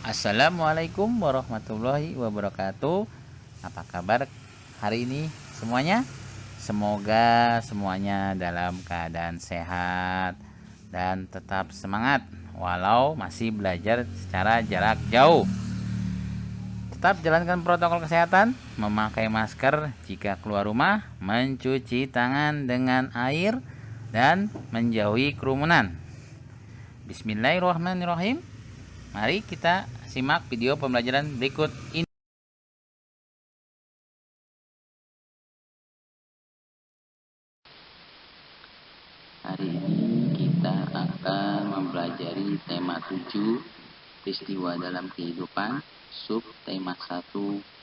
Assalamualaikum warahmatullahi wabarakatuh. Apa kabar hari ini semuanya? Semoga semuanya dalam keadaan sehat dan tetap semangat walau masih belajar secara jarak jauh. Tetap jalankan protokol kesehatan, memakai masker jika keluar rumah, mencuci tangan dengan air, dan menjauhi kerumunan. Bismillahirrahmanirrahim. Mari kita simak video pembelajaran berikut ini. Hari ini kita akan mempelajari tema 7, peristiwa dalam kehidupan, sub tema 1,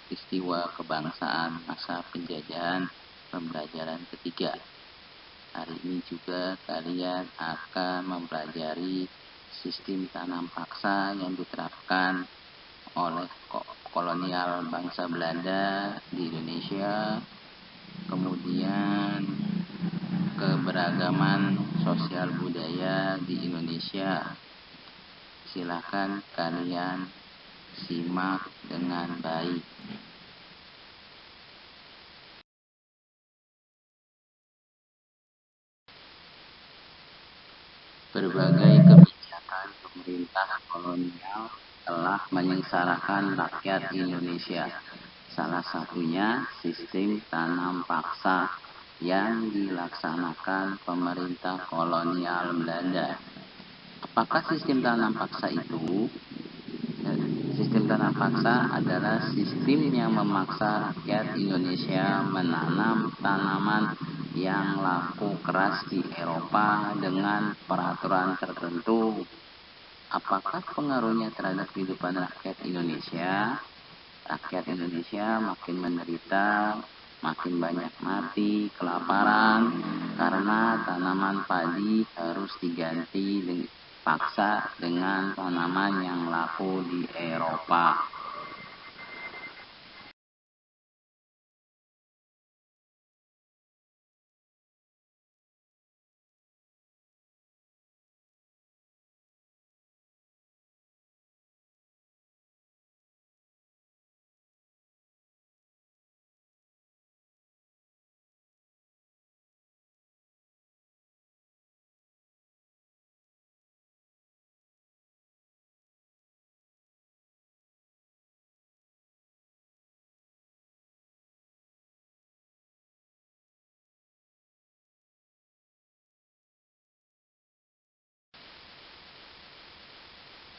peristiwa kebangsaan masa penjajahan, pembelajaran ketiga. Hari ini juga kalian akan mempelajari sistem tanam paksa yang diterapkan oleh kolonial bangsa Belanda di Indonesia, kemudian keberagaman sosial budaya di Indonesia. Silakan kalian simak dengan baik. Berbagai kebijakan pemerintah kolonial telah menyengsarakan rakyat Indonesia. Salah satunya sistem tanam paksa yang dilaksanakan pemerintah kolonial Belanda. Apakah sistem tanam paksa itu? Sistem tanam paksa adalah sistem yang memaksa rakyat Indonesia menanam tanaman yang laku keras di Eropa dengan peraturan tertentu. Apakah pengaruhnya terhadap kehidupan rakyat Indonesia? Rakyat Indonesia makin menderita, makin banyak mati kelaparan karena tanaman padi harus diganti paksa dengan tanaman yang laku di Eropa.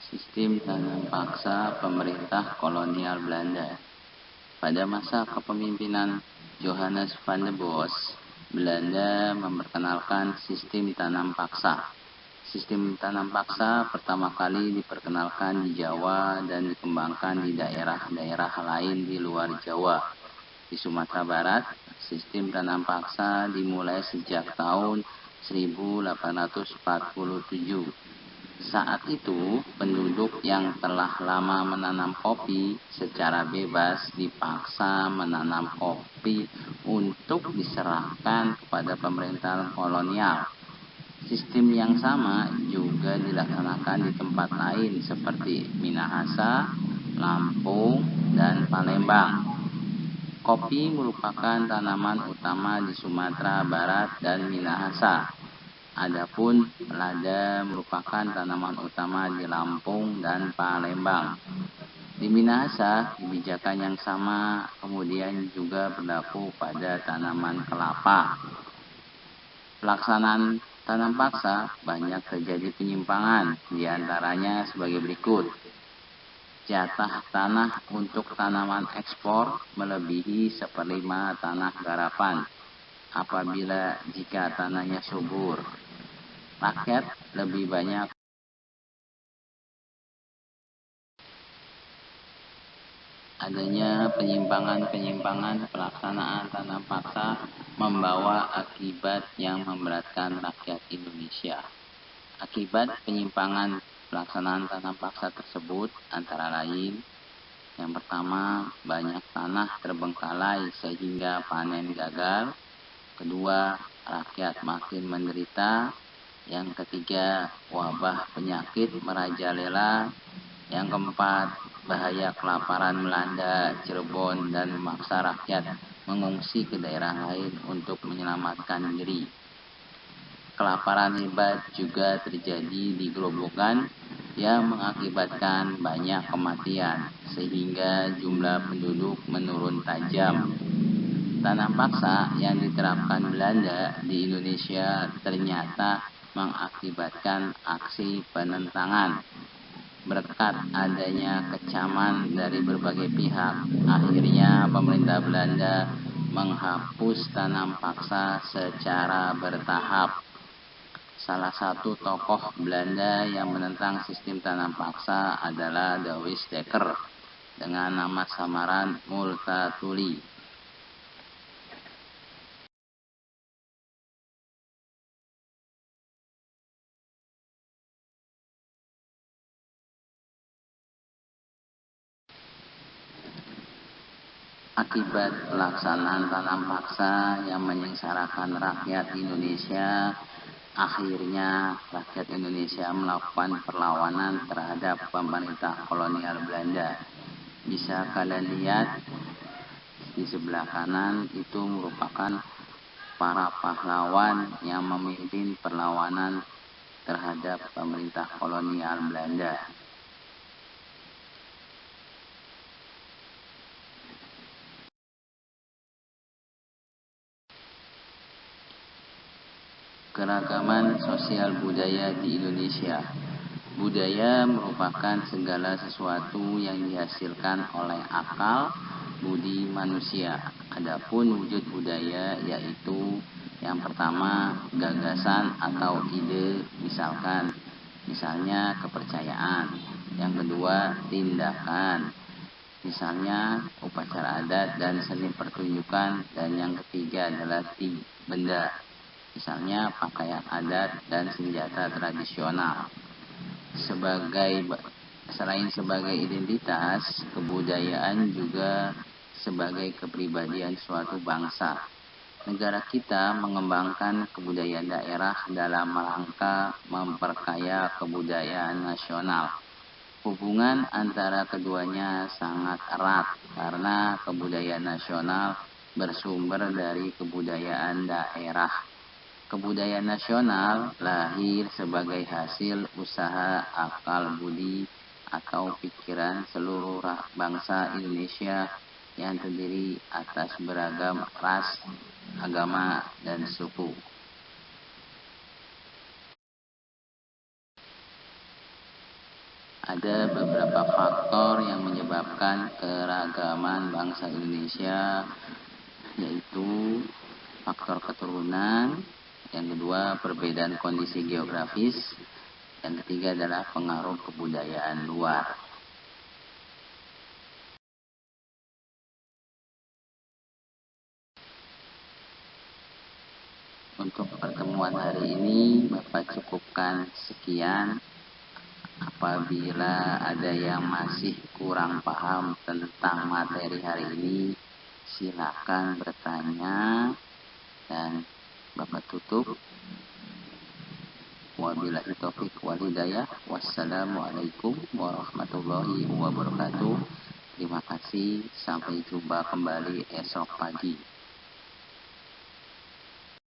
Sistem tanam paksa pemerintah kolonial Belanda. Pada masa kepemimpinan Johannes van der Bos, Belanda memperkenalkan sistem tanam paksa. Sistem tanam paksa pertama kali diperkenalkan di Jawa dan dikembangkan di daerah-daerah lain di luar Jawa. Di Sumatera Barat, sistem tanam paksa dimulai sejak tahun 1847. Saat itu, penduduk yang telah lama menanam kopi secara bebas dipaksa menanam kopi untuk diserahkan kepada pemerintahan kolonial. Sistem yang sama juga dilaksanakan di tempat lain seperti Minahasa, Lampung, dan Palembang. Kopi merupakan tanaman utama di Sumatera Barat dan Minahasa. Adapun lada merupakan tanaman utama di Lampung dan Palembang. Di Minahasa, kebijakan yang sama kemudian juga berlaku pada tanaman kelapa. Pelaksanaan tanam paksa banyak terjadi penyimpangan, diantaranya sebagai berikut. Jatah tanah untuk tanaman ekspor melebihi 1/5 tanah garapan apabila jika tanahnya subur. Rakyat lebih banyak adanya penyimpangan pelaksanaan tanam paksa membawa akibat yang memberatkan rakyat Indonesia. Akibat penyimpangan pelaksanaan tanam paksa tersebut antara lain: yang pertama, banyak tanah terbengkalai sehingga panen gagal. Kedua, rakyat makin menderita. Yang ketiga, wabah penyakit merajalela. Yang keempat, bahaya kelaparan melanda Cirebon dan memaksa rakyat mengungsi ke daerah lain untuk menyelamatkan diri. Kelaparan hebat juga terjadi di Grobogan yang mengakibatkan banyak kematian, sehingga jumlah penduduk menurun tajam. Tanam paksa yang diterapkan Belanda di Indonesia ternyata mengakibatkan aksi penentangan. Berkat adanya kecaman dari berbagai pihak, akhirnya pemerintah Belanda menghapus tanam paksa secara bertahap. Salah satu tokoh Belanda yang menentang sistem tanam paksa adalah Douwes Dekker dengan nama samaran Multatuli. Akibat pelaksanaan tanam paksa yang menyengsarakan rakyat Indonesia, akhirnya rakyat Indonesia melakukan perlawanan terhadap pemerintah kolonial Belanda. Bisa kalian lihat di sebelah kanan itu merupakan para pahlawan yang memimpin perlawanan terhadap pemerintah kolonial Belanda. Keragaman sosial budaya di Indonesia. Budaya merupakan segala sesuatu yang dihasilkan oleh akal budi manusia. Adapun wujud budaya yaitu yang pertama gagasan atau ide, misalnya kepercayaan. Yang kedua tindakan, misalnya upacara adat dan seni pertunjukan. Dan yang ketiga adalah benda, misalnya pakaian adat dan senjata tradisional. Selain sebagai identitas, kebudayaan juga sebagai kepribadian suatu bangsa. Negara kita mengembangkan kebudayaan daerah dalam rangka memperkaya kebudayaan nasional. Hubungan antara keduanya sangat erat karena kebudayaan nasional bersumber dari kebudayaan daerah. Kebudayaan nasional lahir sebagai hasil usaha akal budi atau pikiran seluruh bangsa Indonesia yang terdiri atas beragam ras, agama, dan suku. Ada beberapa faktor yang menyebabkan keragaman bangsa Indonesia, yaitu faktor keturunan, yang kedua perbedaan kondisi geografis, yang ketiga adalah pengaruh kebudayaan luar. Untuk pertemuan hari ini Bapak cukupkan sekian. Apabila ada yang masih kurang paham tentang materi hari ini, silakan bertanya dan Bapak tutup. Wabillahi taufiq wal hidayah. Wassalamualaikum warahmatullahi wabarakatuh. Terima kasih. Sampai jumpa kembali esok pagi.